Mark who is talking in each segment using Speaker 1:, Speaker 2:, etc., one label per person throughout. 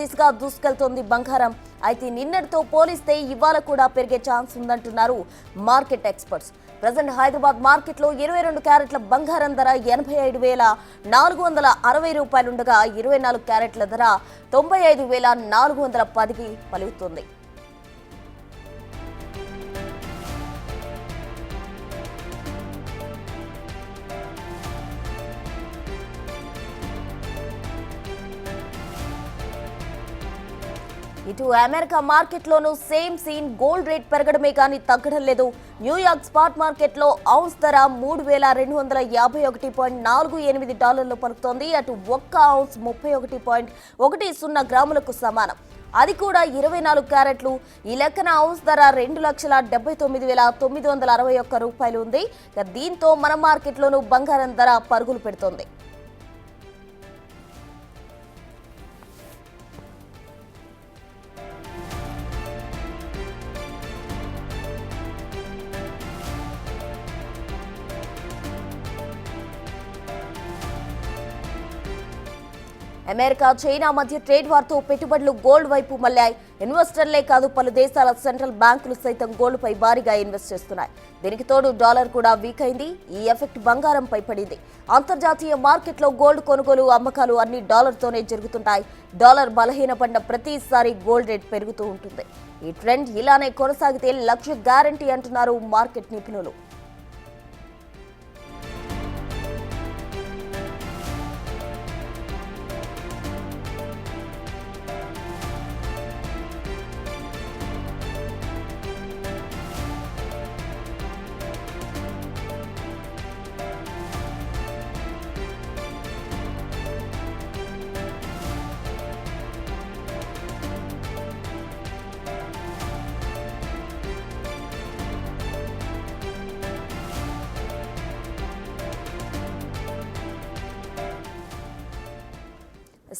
Speaker 1: దిశగా దూసుకెళ్తోంది బంగారం. అయితే నిన్నటితో పోలిస్తే ఇవాళ కూడా పెరిగే ఛాన్స్ ఉందంటున్నారు మార్కెట్ ఎక్స్పర్ట్స్. ప్రజెంట్ హైదరాబాద్ మార్కెట్లో 22 క్యారెట్ల బంగారం ధర 85,460 రూపాయలుండగా 24 క్యారెట్ల ధర 95,410కి పలుకుతుంది. ఇటు అమెరికా మార్కెట్లోనూ సేమ్ సీన్. గోల్డ్ రేట్ పెరగడమే కానీ తగ్గడం లేదు. న్యూయార్క్ స్పాట్ మార్కెట్లో ఔన్స్ ధర $3,251.48 పలుకుతోంది. అటు ఒక్క ఔన్స్ 31.10 గ్రాములకు సమానం. అది కూడా 24 క్యారెట్లు. ఈ లెక్కన ఔన్స్ ధర 2,79,961 రూపాయలు ఉంది. దీంతో మన మార్కెట్లోనూ బంగారం ధర పరుగులు పెడుతోంది. అమెరికా చైనా మధ్య ట్రేడ్ వార్తో పెట్టుబడులు గోల్డ్ వైపు మళ్లాయి. ఇన్వెస్టర్లే కాదు, పలు దేశాల సెంట్రల్ బ్యాంకులు సైతం గోల్డ్పై భారీగా ఇన్వెస్ట్ చేస్తున్నాయి. దీనికి తోడు డాలర్ కూడా వీక్ అయింది. ఈ ఎఫెక్ట్ బంగారంపై పడింది. అంతర్జాతీయ మార్కెట్లో గోల్డ్ కొనుగోలు అమ్మకాలు అన్ని డాలర్తోనే జరుగుతుంటాయి. డాలర్ బలహీనపడిన ప్రతిసారి గోల్డ్ రేట్ పెరుగుతూ ఉంటుంది. ఈ ట్రెండ్ ఇలానే కొనసాగితే లక్ష గ్యారంటీ అంటున్నారు మార్కెట్ నిపుణులు.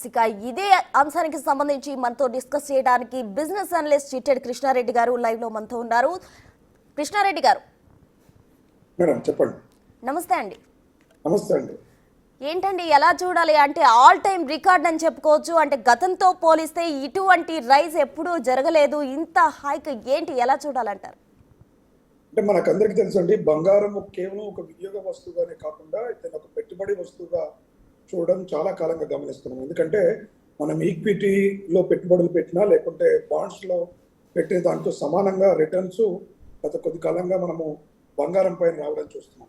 Speaker 1: ఇక ఇదే అంశానికి సంబంధించి మనతో డిస్కస్ చేయడానికి బిజినెస్ అనలిస్ట్ చిట్టెడి కృష్ణారెడ్డి గారు లైవ్ లో మనతో ఉన్నారు. కృష్ణారెడ్డి గారు,
Speaker 2: చెప్పండి.
Speaker 1: నమస్తే అండి.
Speaker 2: నమస్తే అండి.
Speaker 1: ఏంటండి ఎలా చూడాలి అంటే ఆల్ టైమ్ రికార్డ్ అని చెప్పుకోవచ్చు. అంటే గతంతో పోలిస్తే ఇటువంటి రైజ్ ఎప్పుడూ జరగలేదు. ఇంత హైక్ ఏంటి, ఎలా చూడాలంటారు?
Speaker 2: అంటే మనకందరికీ తెలుసండి, బంగారం కేవలం ఒక వినియోగ వస్తువుగానే కాకుండా ఇతను ఒక పెట్టుబడి వస్తువుగా చూడడం చాలా కాలంగా గమనిస్తున్నాం. ఎందుకంటే మనం ఈక్విటీలో పెట్టుబడులు పెట్టినా లేకుంటే బాండ్స్లో పెట్టే దాంతో సమానంగా రిటర్న్స్ గత కొద్ది కాలంగా మనము బంగారం పైన రావడం చూస్తున్నాం.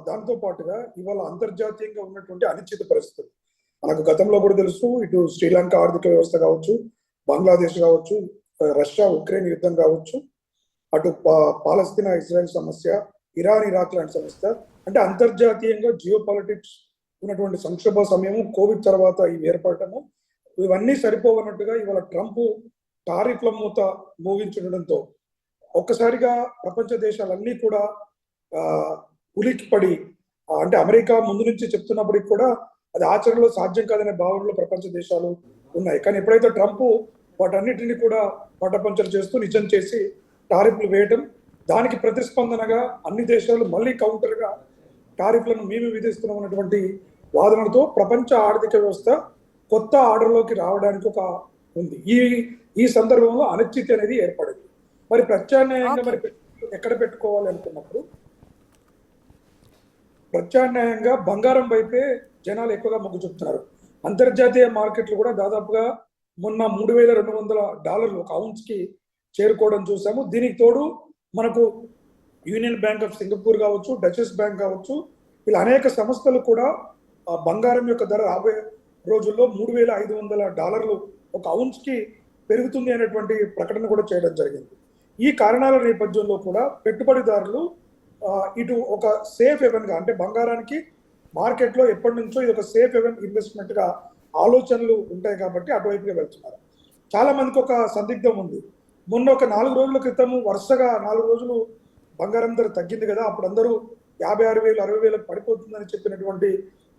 Speaker 2: దాంతో పాటుగా ఇవాళ అంతర్జాతీయంగా ఉన్నటువంటి అనిశ్చిత పరిస్థితులు మనకు గతంలో కూడా తెలుసు. ఇటు శ్రీలంక ఆర్థిక వ్యవస్థ కావచ్చు, బంగ్లాదేశ్ కావచ్చు, రష్యా ఉక్రెయిన్ యుద్ధం కావచ్చు, అటు పాలస్తీనా ఇజ్రాయెల్ సమస్య, ఇరాన్ ఇరాక్ లాంటి సమస్య, అంటే అంతర్జాతీయంగా జియో పాలిటిక్స్ ఉన్నటువంటి సంక్షోభ సమయము, కోవిడ్ తర్వాత ఇవి ఏర్పడటము, ఇవన్నీ సరిపోవన్నట్టుగా ఇవాళ ట్రంప్ టారిఫ్ల మూత మోగించడంతో ఒక్కసారిగా ప్రపంచ దేశాలన్నీ కూడా ఉలిక్కిపడి, అంటే అమెరికా ముందు నుంచి చెప్తున్నప్పటికి కూడా అది ఆచరణలో సాధ్యం కాదనే భావనలో ప్రపంచ దేశాలు ఉన్నాయి. కానీ ఎప్పుడైతే ట్రంప్ వాటన్నిటిని కూడా పట్టపంచలు చేస్తూ నిజం చేసి టారిఫ్లు వేయడం, దానికి ప్రతిస్పందనగా అన్ని దేశాలు మళ్ళీ కౌంటర్గా టారిఫ్లను మేము విధిస్తున్నామన్నటువంటి వాదనలతో ప్రపంచ ఆర్థిక వ్యవస్థ కొత్త ఆర్డర్లోకి రావడానికి ఒక ఉంది. ఈ సందర్భంలో అనిశ్చితి అనేది ఏర్పడింది. మరి ప్రత్యామ్నాయంగా మరి ఎక్కడ పెట్టుకోవాలి అనుకున్నప్పుడు ప్రత్యామ్నాయంగా బంగారం వైపే జనాలు ఎక్కువగా మొగ్గు చూపుతున్నారు. అంతర్జాతీయ మార్కెట్లు కూడా దాదాపుగా మొన్న $3,200 ఒక ఔన్స్ కి చేరుకోవడం చూసాము. దీనికి తోడు మనకు యూనియన్ బ్యాంక్ ఆఫ్ సింగపూర్ కావచ్చు, డచెస్ బ్యాంక్ కావచ్చు, ఇలా అనేక సంస్థలు కూడా బంగారం యొక్క ధర రాబోయే రోజుల్లో $3,500 ఒక ఔన్స్ కి పెరుగుతుంది అనేటువంటి ప్రకటన కూడా చేయడం జరిగింది. ఈ కారణాల నేపథ్యంలో కూడా పెట్టుబడిదారులు ఇటు ఒక సేఫ్ హెవెన్ గా, అంటే బంగారానికి మార్కెట్లో ఎప్పటి నుంచో ఇది ఒక సేఫ్ హెవెన్ ఇన్వెస్ట్మెంట్ గా ఆలోచనలు ఉంటాయి కాబట్టి అటువైపుగా వెళ్తున్నారు. చాలా మందికి ఒక సందిగ్ధం ఉంది. మొన్న ఒక 4 రోజుల క్రితం వరుసగా 4 రోజులు బంగారం ధర తగ్గింది కదా, అప్పుడు అందరూ 56,000 60,000 పడిపోతుందని చెప్పినటువంటి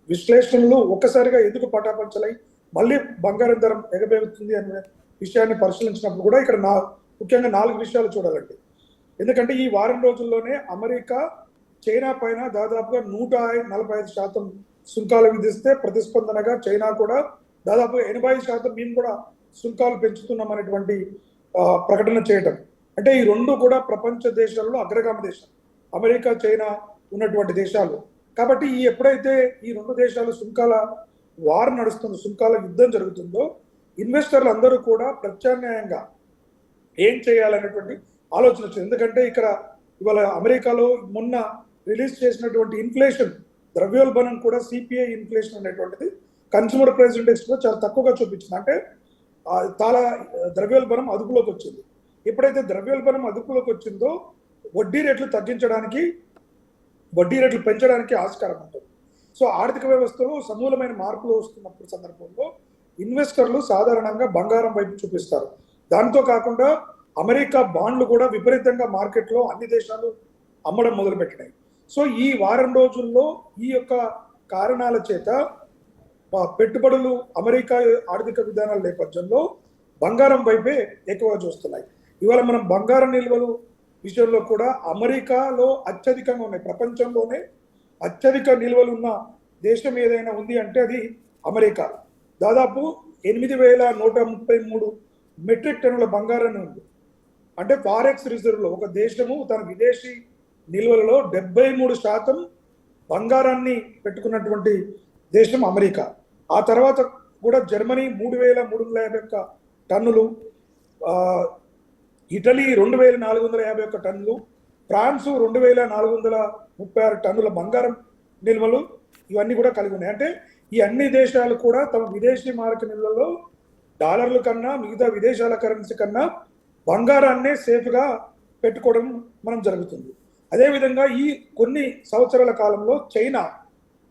Speaker 2: విశ్లేషణలు ఒక్కసారిగా ఎందుకు పటాపంచలై మళ్ళీ బంగారం ధర ఎగబెగుతుంది అనే విషయాన్ని పరిశీలించినప్పుడు కూడా ఇక్కడ ముఖ్యంగా 4 విషయాలు చూడాలండి. ఎందుకంటే ఈ వారం రోజుల్లోనే అమెరికా చైనా పైన దాదాపుగా 145% సుంకాలు విధిస్తే ప్రతిస్పందనగా చైనా కూడా దాదాపు 80% మేము కూడా సుంకాలు పెంచుతున్నాం అనేటువంటి ప్రకటన చేయటం. అంటే ఈ రెండు కూడా ప్రపంచ దేశాలలో అగ్రగామి దేశాలు, అమెరికా చైనా ఉన్నటువంటి దేశాలు. కాబట్టి ఎప్పుడైతే ఈ రెండు దేశాలు సుంకాల వార్ నడుస్తుందో, సుంకాల యుద్ధం జరుగుతుందో, ఇన్వెస్టర్లు అందరూ కూడా ప్రత్యామ్నాయంగా ఏం చేయాలనేటువంటి ఆలోచన వచ్చింది. ఎందుకంటే ఇక్కడ ఇవాళ అమెరికాలో మొన్న రిలీజ్ చేసినటువంటి ఇన్ఫ్లేషన్, ద్రవ్యోల్బణం కూడా సిపిఐ ఇన్ఫ్లేషన్ అనేటువంటిది కన్స్యూమర్ ప్రైస్ ఇండెక్స్ లో చాలా తక్కువగా చూపించింది. అంటే చాలా ద్రవ్యోల్బణం అదుపులోకి వచ్చింది. ఎప్పుడైతే ద్రవ్యోల్బణం అదుపులోకి వచ్చిందో వడ్డీ రేట్లు తగ్గించడానికి, వడ్డీ రేట్లు పెంచడానికి ఆస్కారం ఉంటుంది. సో ఆర్థిక వ్యవస్థలో సమూలమైన మార్పులు వస్తున్నప్పుడు సందర్భంలో ఇన్వెస్టర్లు సాధారణంగా బంగారం వైపు చూపిస్తారు. దాంతో కాకుండా అమెరికా బాండ్లు కూడా విపరీతంగా మార్కెట్లో అన్ని దేశాలు అమ్మడం మొదలుపెట్టినాయి. సో ఈ వారం రోజుల్లో ఈ యొక్క కారణాల చేత పెట్టుబడులు అమెరికా ఆర్థిక విధానాల నేపథ్యంలో బంగారం వైపే ఎక్కువగా చూస్తున్నాయి. ఇవాళ మనం బంగారం నిల్వలు విషయంలో కూడా అమెరికాలో అత్యధికంగా ఉన్నాయి. ప్రపంచంలోనే అత్యధిక నిల్వలు ఉన్న దేశం ఏదైనా ఉంది అంటే అది అమెరికా. దాదాపు 8,133 మెట్రిక్ టన్నుల బంగారాన్ని ఉంది. అంటే ఫారెక్స్ రిజర్వ్లో ఒక దేశము తన విదేశీ నిల్వలలో 73% బంగారాన్ని పెట్టుకున్నటువంటి దేశం అమెరికా. ఆ తర్వాత కూడా జర్మనీ 3,351 టన్నులు, ఇటలీ 2,451 టన్నులు, ఫ్రాన్స్ 2,436 టన్నుల బంగారం నిల్వలు ఇవన్నీ కూడా కలిగి ఉన్నాయి. అంటే ఈ అన్ని దేశాలు కూడా తమ విదేశీ మారక నిల్వలో డాలర్ల కన్నా మిగతా విదేశాల కరెన్సీ కన్నా బంగారాన్నే సేఫ్గా పెట్టుకోవడం మనం జరుగుతుంది. అదేవిధంగా ఈ కొన్ని సంవత్సరాల కాలంలో చైనా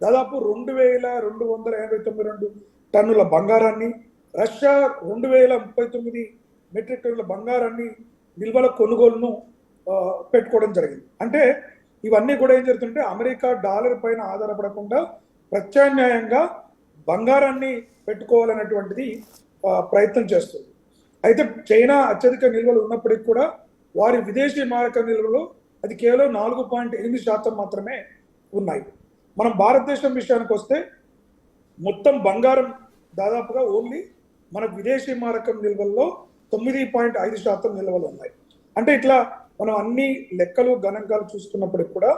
Speaker 2: దాదాపు 2,289 టన్నుల బంగారాన్ని, రష్యా 2,039 మెట్రిక్ టన్నుల బంగారాన్ని నిల్వల కొనుగోలును పెట్టుకోవడం జరిగింది. అంటే ఇవన్నీ కూడా ఏం జరుగుతుంటే అమెరికా డాలర్ పైన ఆధారపడకుండా ప్రత్యామ్నాయంగా బంగారాన్ని పెట్టుకోవాలనేటువంటిది ప్రయత్నం చేస్తుంది. అయితే చైనా అత్యధిక నిల్వలు ఉన్నప్పటికీ కూడా వారి విదేశీ మారక నిల్వలు అది కేవలం 4.8% మాత్రమే ఉన్నాయి. మనం భారతదేశం విషయానికి వస్తే మొత్తం బంగారం దాదాపుగా ఓన్లీ మన విదేశీ మారకం నిల్వల్లో 9.5% నిల్వలు ఉన్నాయి. అంటే ఇట్లా మనం అన్ని లెక్కలు గణాంకాలు చూసుకున్నప్పటికి కూడా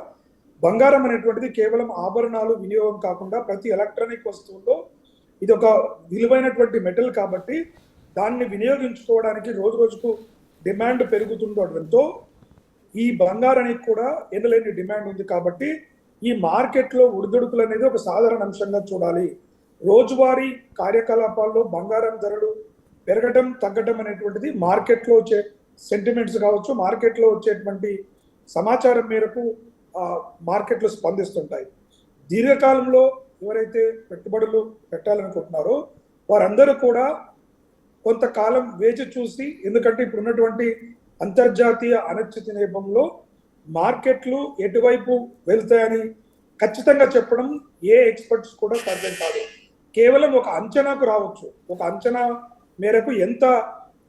Speaker 2: బంగారం అనేటువంటిది కేవలం ఆభరణాలు వినియోగం కాకుండా ప్రతి ఎలక్ట్రానిక్ వస్తువుల్లో ఇది ఒక విలువైనటువంటి మెటల్ కాబట్టి దాన్ని వినియోగించుకోవడానికి రోజు రోజుకు డిమాండ్ పెరుగుతుండటంతో ఈ బంగారానికి కూడా ఎనలేని డిమాండ్ ఉంది. కాబట్టి ఈ మార్కెట్లో ఉడిదుడుకులు అనేది ఒక సాధారణ అంశంగా చూడాలి. రోజువారీ కార్యకలాపాల్లో బంగారం ధరలు పెరగడం తగ్గడం అనేటువంటిది మార్కెట్లో వచ్చే సెంటిమెంట్స్ కావచ్చు, మార్కెట్లో వచ్చేటువంటి సమాచారం మేరకు మార్కెట్లు స్పందిస్తుంటాయి. దీర్ఘకాలంలో ఎవరైతే పెట్టుబడులు పెట్టాలనుకుంటున్నారో వారందరూ కూడా కొంతకాలం వేచి చూసి, ఎందుకంటే ఇప్పుడు ఉన్నటువంటి అంతర్జాతీయ అనిశ్చితి నేపథ్యంలో మార్కెట్లు ఎటువైపు వెళ్తాయని ఖచ్చితంగా చెప్పడం ఏ ఎక్స్పర్ట్స్ కూడా సాధ్యం కాదు. కేవలం ఒక అంచనాకు రావచ్చు. ఒక అంచనా మేరకు ఎంత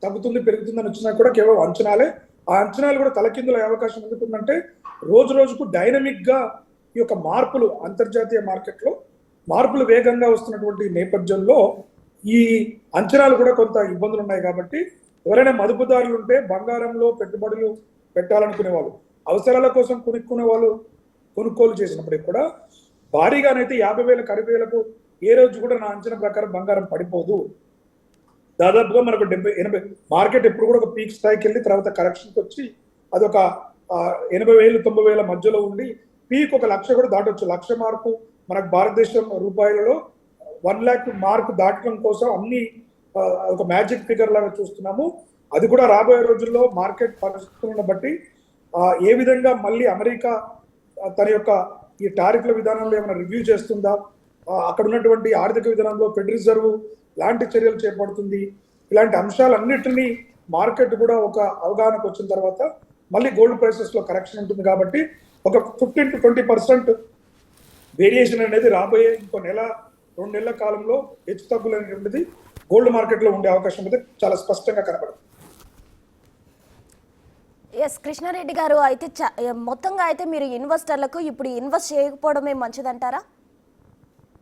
Speaker 2: తగ్గుతుంది పెరుగుతుందని వచ్చినా కూడా కేవలం అంచనాలే. ఆ అంచనాలు కూడా తలకిందులయ్యే అవకాశం ఎందుకుందంటే రోజు రోజుకు డైనమిక్ గా ఈ యొక్క మార్పులు, అంతర్జాతీయ మార్కెట్లో మార్పులు వేగంగా వస్తున్నటువంటి నేపథ్యంలో ఈ అంచనాలు కూడా కొంత ఇబ్బందులు ఉన్నాయి. కాబట్టి ఎవరైనా మదుపుదారులు ఉంటే బంగారంలో పెట్టుబడులు పెట్టాలనుకునే వాళ్ళు, అవసరాల కోసం కొనుక్కునే వాళ్ళు కొనుగోలు చేసినప్పటికి కూడా భారీగానైతే 50,000 60,000కు ఏ రోజు కూడా నా అంచనా ప్రకారం బంగారం పడిపోదు. దాదాపుగా మనకు 70-80 మార్కెట్ ఎప్పుడు కూడా ఒక పీక్ స్థాయికి వెళ్ళి తర్వాత కరెక్షన్కి వచ్చి అదొక 80,000-90,000 మధ్యలో ఉండి పీక్ 1,00,000 కూడా దాటొచ్చు. 1,00,000 మార్కు మనకు భారతదేశం రూపాయలలో 1 lakh మార్కు దాటడం కోసం అన్ని ఒక మ్యాజిక్ ఫిగర్ లాగా చూస్తున్నాము. అది కూడా రాబోయే రోజుల్లో మార్కెట్ పరిస్థితులను బట్టి ఏ విధంగా మళ్ళీ అమెరికా తన యొక్క ఈ టారిఫ్ల విధానంలో ఏమైనా రివ్యూ చేస్తుందా, అక్కడ ఉన్నటువంటి ఆర్థిక విధానంలో ఫెడ్ రిజర్వ్ లాంటి చర్యలు చేపడుతుంది, ఇలాంటి అంశాలన్నిటినీ మార్కెట్ కూడా ఒక అవగాహనకు వచ్చిన తర్వాత మళ్ళీ గోల్డ్ ప్రైసెస్ లో కరెక్షన్ ఉంటుంది. కాబట్టి ఒక 15-20% వేరియేషన్ అనేది రాబోయే ఇంకో 1-2 నెలల కాలంలో హెచ్చు తగ్గులు అనేటువంటిది గోల్డ్ మార్కెట్ లో ఉండే అవకాశం అయితే చాలా స్పష్టంగా కనబడుతుంది.
Speaker 1: ఎస్ కృష్ణారెడ్డి గారు, అయితే మొత్తంగా అయితే మీరు ఇన్వెస్టర్లకు ఇప్పుడు ఇన్వెస్ట్ చేయకపోవడమే మంచిదంటారా?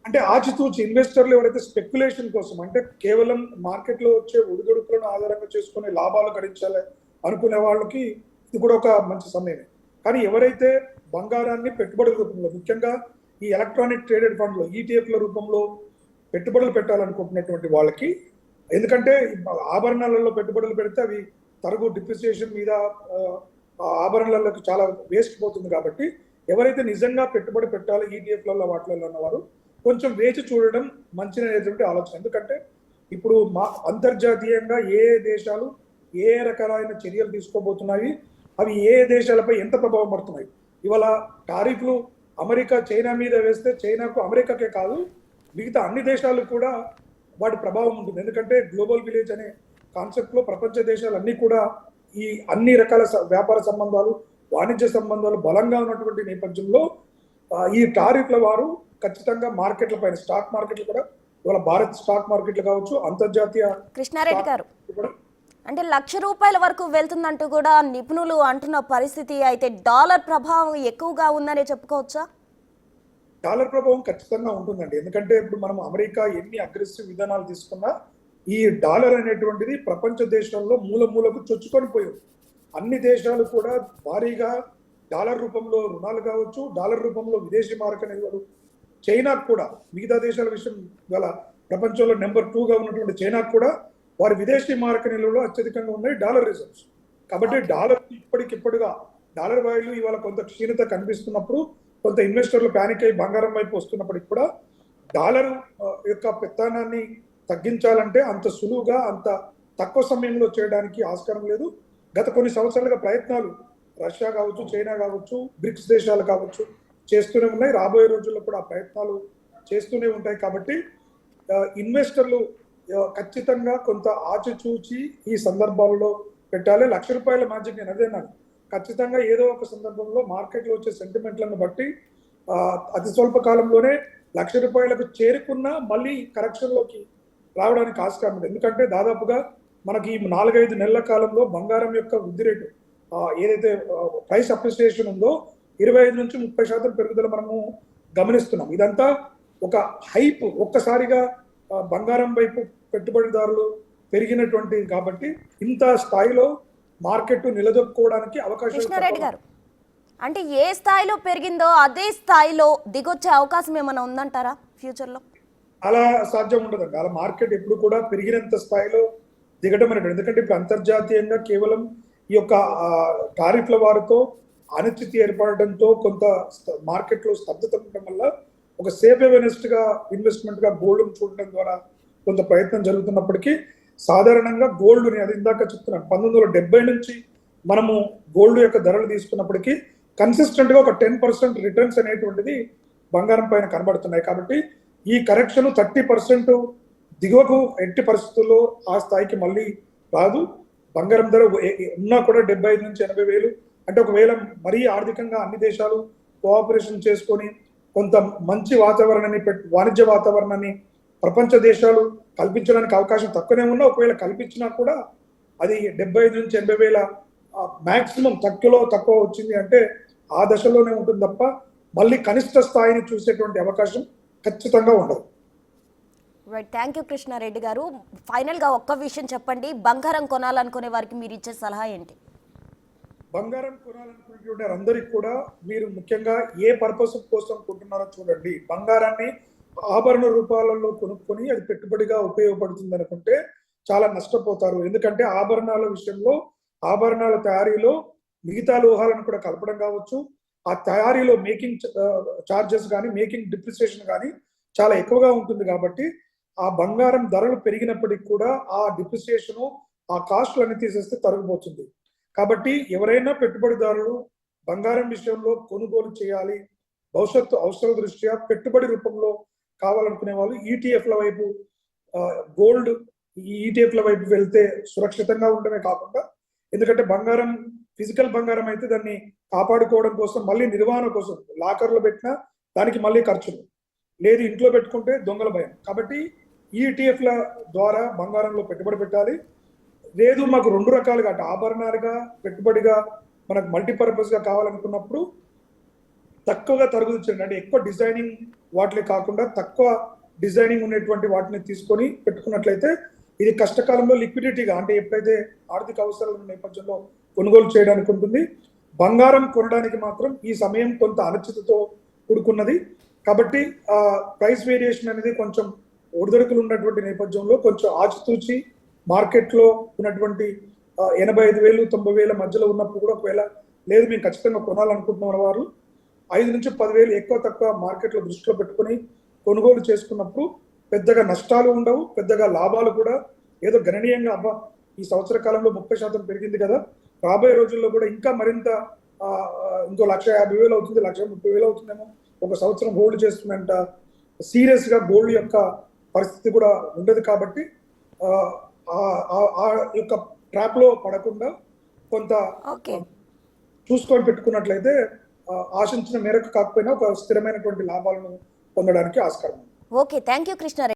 Speaker 2: అంటే ఆచితూచి ఇన్వెస్టర్లు ఎవరైతే స్పెక్యులేషన్ కోసం, అంటే కేవలం మార్కెట్లో వచ్చే ఒడిదుడుకులను ఆధారంగా చేసుకునే లాభాలు గడించాలి అనుకునే వాళ్ళకి ఇది కూడా ఒక మంచి సమయమే. కానీ ఎవరైతే బంగారాన్ని పెట్టుబడుల రూపంలో, ముఖ్యంగా ఈ ఎలక్ట్రానిక్ ట్రేడెడ్ ఫండ్లో ఈటీఎఫ్ల రూపంలో పెట్టుబడులు పెట్టాలనుకుంటున్నటువంటి వాళ్ళకి, ఎందుకంటే ఆభరణాలలో పెట్టుబడులు పెడితే అవి తరుగు డిప్రిసియేషన్ మీద ఆభరణాలకు చాలా వేస్ట్ పోతుంది. కాబట్టి ఎవరైతే నిజంగా పెట్టుబడి పెట్టాలో ఈటీఎఫ్లలో వాటిలలో ఉన్నవారు కొంచెం వేచి చూడడం మంచిదనేటువంటి ఆలోచన. ఎందుకంటే ఇప్పుడు అంతర్జాతీయంగా ఏ దేశాలు ఏ రకాలైన చర్యలు తీసుకోబోతున్నాయి, అవి ఏ దేశాలపై ఎంత ప్రభావం పడుతున్నాయి. ఇవాళ టారిఫ్లు అమెరికా చైనా మీద వేస్తే చైనాకు అమెరికాకే కాదు మిగతా అన్ని దేశాలు కూడా వాటి ప్రభావం ఉంటుంది. ఎందుకంటే గ్లోబల్ విలేజ్ అనే కాన్సెప్ట్లో ప్రపంచ దేశాలన్నీ కూడా ఈ అన్ని రకాల వ్యాపార సంబంధాలు, వాణిజ్య సంబంధాలు బలంగా ఉన్నటువంటి నేపథ్యంలో ఈ టారిఫ్ల వారు ఖచ్చితంగా మార్కెట్ల పైన, స్టాక్ మార్కెట్లు కూడా, ఇవాళ భారత్ స్టాక్ మార్కెట్లు కావచ్చు, అంతర్జాతీయ
Speaker 1: కృష్ణారెడ్డి గారు
Speaker 2: కూడా
Speaker 1: అంటే ₹1,00,000 వరకు వెళ్తుందంటూ కూడా నిపుణులు అంటున్న పరిస్థితి అయితే డాలర్ ప్రభావం ఎక్కువగా ఉందనే చెప్పుకోవచ్చా?
Speaker 2: డాలర్ ప్రభావం ఖచ్చితంగా ఉంటుందండి. ఎందుకంటే ఇప్పుడు మనం అమెరికా ఎన్ని అగ్రెసివ్ విధానాలు తీసుకున్నా ఈ డాలర్ అనేటువంటిది ప్రపంచ దేశాల్లో మూల మూలకు చొచ్చుకొని పోయింది. అన్ని దేశాలు కూడా భారీగా డాలర్ రూపంలో రుణాలు కావచ్చు, డాలర్ రూపంలో విదేశీ మారక నిల్వలు, చైనాకు కూడా, మిగతా దేశాల విషయం గల ప్రపంచంలో నెంబర్ 2గా ఉన్నటువంటి చైనాకు కూడా వారి విదేశీ మారక నిల్వలు అత్యధికంగా ఉన్నాయి డాలర్ రిజర్వ్స్. కాబట్టి డాలర్ ఇప్పటికిప్పుడుగా డాలర్ వాల్యూ ఇవాళ కొంత క్షీణత కనిపిస్తున్నప్పుడు, కొంత ఇన్వెస్టర్లు ప్యానిక్ అయ్యి బంగారం వైపు వస్తున్నప్పటికి కూడా డాలర్ యొక్క పెత్తనాన్ని తగ్గించాలంటే అంత సులువుగా, అంత తక్కువ సమయంలో చేయడానికి ఆస్కారం లేదు. గత కొన్ని సంవత్సరాలుగా ప్రయత్నాలు రష్యా కావచ్చు, చైనా కావచ్చు, బ్రిక్స్ దేశాలు కావచ్చు చేస్తూనే ఉన్నాయి. రాబోయే రోజుల్లో కూడా ఆ ప్రయత్నాలు చేస్తూనే ఉంటాయి. కాబట్టి ఇన్వెస్టర్లు ఖచ్చితంగా కొంత ఆచిచూచి ఈ సందర్భాల్లో పెట్టాలి. ₹1,00,000 మ్యాజిక్ నేను అదేనాను. ఖచ్చితంగా ఏదో ఒక సందర్భంలో మార్కెట్లో వచ్చే సెంటిమెంట్లను బట్టి అతి స్వల్ప కాలంలోనే ₹1,00,000 చేరుకున్నా మళ్ళీ కరెక్షన్లోకి రావడానికి ఆస్కారం ఉంది. ఎందుకంటే దాదాపుగా మనకి 4-5 నెలల కాలంలో బంగారం యొక్క వృద్ధి రేటు ఏదైతే ప్రైస్ అప్రిసియేషన్ ఉందో 25 నుంచి 30% పెరుగుదల మనము గమనిస్తున్నాం. ఇదంతా ఒక హైప్, ఒక్కసారిగా బంగారం వైపు పెట్టుబడిదారులు పెరిగినటువంటి కాబట్టి ఇంత స్థాయిలో మార్కెట్ నిలదొక్కుకోవడానికి అవకాశం.
Speaker 1: కృష్ణారెడ్డి గారు, అంటే ఏ స్థాయిలో పెరిగిందో అదే స్థాయిలో దిగొచ్చే అవకాశం ఏమైనా ఉందంటారా ఫ్యూచర్లో?
Speaker 2: అలా సాధ్యం ఉండదండి. అలా మార్కెట్ ఎప్పుడు కూడా పెరిగినంత స్థాయిలో దిగడం అనేది, ఎందుకంటే ఇప్పుడు అంతర్జాతీయంగా కేవలం ఈ యొక్క టారిఫ్ల వారితో అనిశ్చితి ఏర్పడడంతో కొంత మార్కెట్లో స్తబ్దత ఉండడం వల్ల ఒక సేఫ్ హెవెనెస్ట్ గా ఇన్వెస్ట్మెంట్ గా గోల్డ్ చూడడం ద్వారా కొంత ప్రయత్నం జరుగుతున్నప్పటికీ, సాధారణంగా గోల్డ్, అది ఇందాక చెప్తున్నాను, 1970 నుంచి మనము గోల్డ్ యొక్క ధరలు తీసుకున్నప్పటికీ కన్సిస్టెంట్ గా ఒక 10% రిటర్న్స్ అనేటువంటిది బంగారం పైన కనబడుతున్నాయి. కాబట్టి ఈ కరెక్షన్ 30% దిగువకు ఎట్టి పరిస్థితుల్లో ఆ స్థాయికి మళ్ళీ రాదు. బంగారం ధర ఉన్నా కూడా 75 నుంచి 80 వేలు, అంటే ఒకవేళ మరీ ఆర్థికంగా అన్ని దేశాలు కోఆపరేషన్ చేసుకొని కొంత మంచి వాతావరణాన్ని, వాణిజ్య వాతావరణాన్ని ప్రపంచ దేశాలు కల్పించడానికి అవకాశం తక్కువనే ఉన్నా, ఒకవేళ కల్పించినా కూడా అది 75 నుంచి 80 వేల మాక్సిమం తక్కువ వచ్చింది అంటే ఆ దశలోనే ఉంటుంది తప్ప మళ్ళీ కనిష్ట స్థాయిని చూసేటువంటి అవకాశం ఖచ్చితంగా ఉండదు.
Speaker 1: రైట్, థ్యాంక్ యూ కృష్ణారెడ్డి గారు. ఫైనల్గా ఒక్క విషయం చెప్పండి, బంగారం కొనాలనుకునే వారికి మీరు ఇచ్చే సలహా ఏంటి?
Speaker 2: బంగారం కొనాలనుకునే అందరికి కూడా మీరు ముఖ్యంగా ఏ పర్పస్ కోసం కొంటున్నారో చూడండి. బంగారాన్ని ఆభరణ రూపాలలో కొనుక్కొని అది పెట్టుబడిగా ఉపయోగపడుతుంది అనుకుంటే చాలా నష్టపోతారు. ఎందుకంటే ఆభరణాల విషయంలో, ఆభరణాల తయారీలో మిగతా లోహాలను కూడా కలపడం కావచ్చు, ఆ తయారీలో మేకింగ్ చార్జెస్ కానీ, మేకింగ్ డిప్రిసియేషన్ కానీ చాలా ఎక్కువగా ఉంటుంది. కాబట్టి ఆ బంగారం ధరలు పెరిగినప్పటికీ కూడా ఆ డిప్రిసియేషన్, ఆ కాస్ట్లన్నీ తీసేస్తే తరిగిపోతుంది. కాబట్టి ఎవరైనా పెట్టుబడిదారులు బంగారం విషయంలో కొనుగోలు చేయాలి, భవిష్యత్తు అవసర దృష్ట్యా పెట్టుబడి రూపంలో కావాలనుకునే వాళ్ళు ఈటీఎఫ్ల వైపు, గోల్డ్ ఈటీఎఫ్ల వైపు వెళ్తే సురక్షితంగా ఉండడమే కాకుండా, ఎందుకంటే బంగారం ఫిజికల్ బంగారం అయితే దాన్ని కాపాడుకోవడం కోసం, మళ్ళీ నిర్వహణ కోసం లాకర్లో పెట్టినా దానికి మళ్ళీ ఖర్చులు లేదు, ఇంట్లో పెట్టుకుంటే దొంగల భయం. కాబట్టి ఈటీఎఫ్ల ద్వారా బంగారంలో పెట్టుబడి పెట్టాలి. లేదు మాకు 2 రకాలుగా, అంటే ఆభరణాలుగా, పెట్టుబడిగా, మనకు మల్టీపర్పస్ గా కావాలనుకున్నప్పుడు తక్కువగా తరగతి చెంది అంటే ఎక్కువ డిజైనింగ్ వాటిని కాకుండా తక్కువ డిజైనింగ్ ఉన్నటువంటి వాటిని తీసుకొని పెట్టుకున్నట్లయితే ఇది కష్టకాలంలో లిక్విడిటీగా అంటే ఎప్పుడైతే ఆర్థిక అవసరాలు ఉన్న నేపథ్యంలో కొనుగోలు చేయడానికి ఉంటుంది. బంగారం కొనడానికి మాత్రం ఈ సమయం కొంత అనిశ్చితతో కూడుకున్నది కాబట్టి ప్రైస్ వేరియేషన్ అనేది కొంచెం ఒడిదొడుకులు ఉన్నటువంటి నేపథ్యంలో కొంచెం ఆచితూచి మార్కెట్లో ఉన్నటువంటి 85,000 90,000 మధ్యలో ఉన్నప్పుడు కూడా ఒకవేళ లేదు మేము ఖచ్చితంగా కొనాలనుకుంటున్న వారు 5 నుంచి 10,000 ఎక్కువ తక్కువ మార్కెట్లో దృష్టిలో పెట్టుకుని కొనుగోలు చేసుకున్నప్పుడు పెద్దగా నష్టాలు ఉండవు, పెద్దగా లాభాలు కూడా ఏదో గణనీయంగా అబ్బా ఈ సంవత్సర కాలంలో 30% పెరిగింది కదా, రాబోయే రోజుల్లో కూడా ఇంకా మరింత ఇంకో 1,50,000 అవుతుంది, 1,30,000 అవుతుందేమో, ఒక సంవత్సరం హోల్డ్ చేస్తున్నంత సీరియస్ గా గోల్డ్ యొక్క పరిస్థితి కూడా ఉండదు. కాబట్టి ఆ యొక్క ట్రాప్ లో పడకుండా కొంత చూసుకొని పెట్టుకున్నట్లయితే ఆశించిన మేరకు కాకపోయినా ఒక స్థిరమైనటువంటి లాభాలను పొందడానికి ఆస్కారం ఉంది.
Speaker 1: Okay, thank you Krishna Reddy.